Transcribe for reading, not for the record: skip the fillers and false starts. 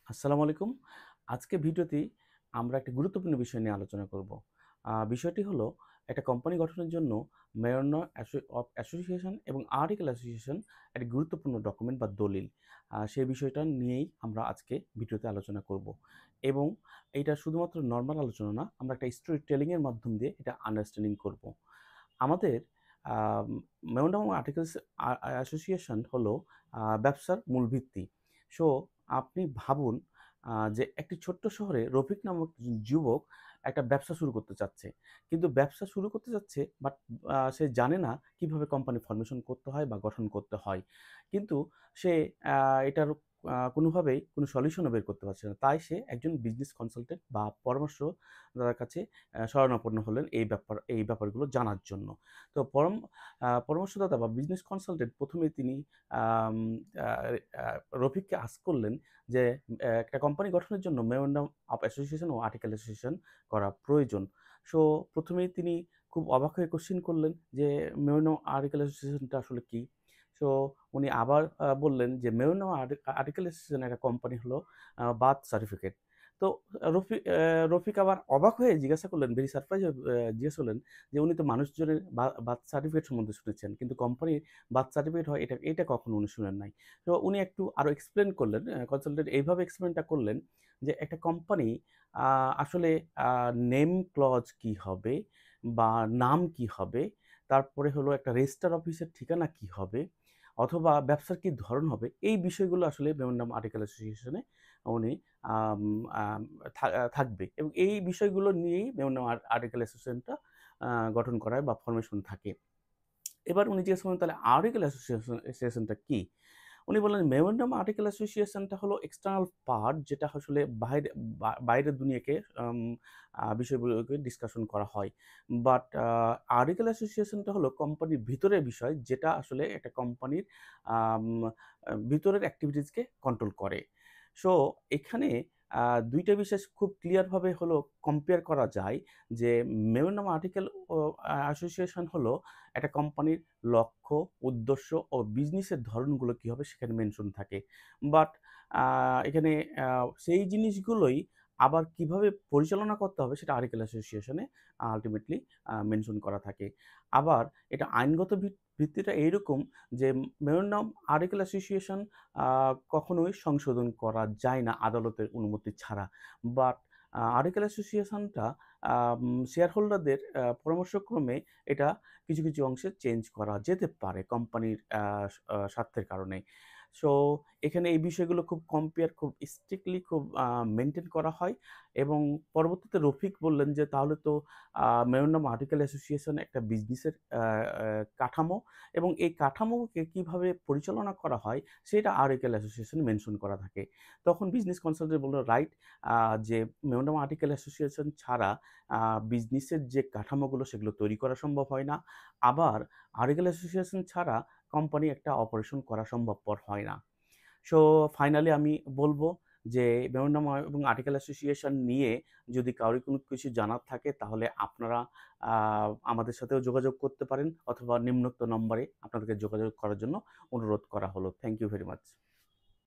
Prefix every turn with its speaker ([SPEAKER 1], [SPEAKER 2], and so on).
[SPEAKER 1] আসসালামু আলাইকুম। আজকে ভিডিওতে আমরা একটি গুরুত্বপূর্ণ বিষয় নিয়ে আলোচনা করব। বিষয়টি হলো একটা কোম্পানি গঠনের জন্য মেয়র অফ অ্যাসোসিয়েশন এবং আর্টিকেল অ্যাসোসিয়েশন একটি গুরুত্বপূর্ণ ডকুমেন্ট বা দলিল। সেই বিষয়টা নিয়েই আমরা আজকে ভিডিওতে আলোচনা করব। এবং এইটা শুধুমাত্র নরমাল আলোচনা না, আমরা একটা স্টোরি টেলিং এর মাধ্যম দিয়ে এটা আন্ডারস্ট্যান্ডিং করব। আমাদের আম মেয়র আর্টিকেলস অ্যাসোসিয়েশন হলো ব্যবসার মূল ভিত্তি। সো আপনি ভাবুন যে একটি ছোট্ট শহরে রফিক নামক একজন যুবক একটা ব্যবসা শুরু করতে চাচ্ছে। কিন্তু ব্যবসা শুরু করতে চাচ্ছে বাট সে জানে না কিভাবে কোম্পানি ফরমেশন করতে হয় বা গঠন করতে হয়। কিন্তু সে এটার কোনোভাবেই কোনো সলিউশনও বের করতে পারছে না। তাই সে একজন বিজনেস কনসালটেন্ট বা পরামর্শদাতার কাছে শরণাপন্ন হলেন এই ব্যাপারগুলো জানার জন্য। তো পরামর্শদাতা বা বিজনেস কনসালটেন্ট ১ম এই তিনি আম আ আ রফিককে আস্ক করলেন যে একটা কোম্পানি গঠনের জন্য মেমোরান্ডাম অফ অ্যাসোসিয়েশন ও আর্টিকেল অ্যাসোসিয়েশন করা প্রয়োজন। সো ১ম এই তিনি খুব অবাক হয়ে কোয়েশ্চেন করলেন যে মেমোরান্ডাম আর্টিকেল অ্যাসোসিয়েশনটা আসলে কি? সো উনি আবার বললেন যে মেমোরান্ডাম আর্টিকেল অ্যাসোসিয়েশন একটা কোম্পানি হলো বার্থ সার্টিফিকেট। তো রফিক আবার অবাক হয়ে জিজ্ঞাসা করলেন, ভেরি সারপ্রাইজ হয়ে জিজ্ঞেস করলেন যে উনি তো মানুষজনের বার্থ সার্টিফিকেট সম্বন্ধে শুনেছেন। কিন্তু কোম্পানির বার্থ সার্টিফিকেট হয় এটা কখনো উনি শুনেন নাই। তো উনি একটু আরো এক্সপ্লেইন করলেন, কনসালটেন্ট এইভাবে এক্সপ্লেইনটা করলেন যে, একটা কোম্পানি আ আসলে আ নেম ক্লজ কি হবে বা নাম কি হবে? তারপরে হলো একটা রেজিস্টার অফিসের ঠিকানা কি হবে? অথবা ব্যবসার কি ধরন হবে? এই বিষয়গুলো আসলে মেমোরান্ডাম আর্টিকেল অ্যাসোসিয়েশনে উনি আম আম থাকবে এবং এই বিষয়গুলো নিয়েই মেমোরান্ডাম আর্টিকেল অ্যাসোসিয়েশনটা আ গঠন করা হয় বা ফরমেশন থাকে। এবার উনি জিজ্ঞেস করলেন, তাহলে আর্টিকেল অ্যাসোসিয়েশনটা কি? উনি বললেন, মেমোরান্ডাম আর্টিকেল অ্যাসোসিয়েশনটা হলো এক্সটার্নাল পার্ট, যেটা আসলে বাইরের দুনিয়াকে আম আ বিষয়গুলোকে ডিসকাশন করা হয়। বাট আর্টিকেল অ্যাসোসিয়েশনটা হলো কোম্পানির ভিতরের বিষয়, যেটা আসলে একটা কোম্পানির আম ভিতরের অ্যাক্টিভিটিসকে কন্ট্রোল করে। সো এখানে ২ টা বিষয় খুব ক্লিয়ার ভাবে হলো কম্পেয়ার করা যায় যে, মেমোরান্ডাম আর্টিকেল অ্যাসোসিয়েশন হলো একটা কোম্পানির লক্ষ্য, উদ্দেশ্য ও বিজনেসের ধরনগুলো কি হবে সেখানে মেনশন থাকে। বাট আ এখানে আ সেই জিনিসগুলোই আবার কিভাবে পরিচালনা করতে হবে সেটা আর্টিকেল অ্যাসোসিয়েশনে আল্টিমেটলি মেনশন করা থাকে। আবার এটা আইনগত ভিত্তিটা এইরকম যে, মেমোরান্ডাম আর্টিকেল অ্যাসোসিয়েশন আ কখনোই সংশোধন করা যায় না আদালতের অনুমতি ছাড়া। বাট আর্টিকেল অ্যাসোসিয়েশনটা শেয়ার হোল্ডারদের পরামর্শক্রমে এটা কিছু অংশে চেঞ্জ করা যেতে পারে কোম্পানির স্বার্থের কারণে। সো এখানে এই বিষয়গুলো খুব খুব স্ট্রিক্টলি খুব মেইনটেইন করা হয় এবং পরবর্তীতে রফিক বললেন যে, তাহলে তো মেমোরান্ডাম আর্টিকেল অ্যাসোসিয়েশন একটা বিজনেসের আ আ কাঠামো এবং এই কাঠামোকে কিভাবে পরিচালনা করা হয় সেটা আর্টিকেল অ্যাসোসিয়েশন মেনশন করা থাকে। তখন বিজনেস কনসালটেন্ট বলল, রাইট, যে মেমোরান্ডাম আর্টিকেল অ্যাসোসিয়েশন ছাড়া আ বিজনেসের যে কাঠামোগুলো সেগুলো তৈরি করা সম্ভব হয় না। আবার আর্টিকেল অ্যাসোসিয়েশন ছাড়া কোম্পানি একটা অপারেশন করা সম্ভবপর হয় না। সো ফাইনালি আমি বলব যে, মেমোরান্ডাম এবং আর্টিকেল অ্যাসোসিয়েশন নিয়ে যদি কারোর কোনো কিছু জানার থাকে তাহলে আপনারা আ আমাদের সাথেও যোগাযোগ করতে পারেন অথবা নিম্নোক্ত নম্বরে আপনাদেরকে যোগাযোগ করার জন্য অনুরোধ করা হলো। Thank you very much.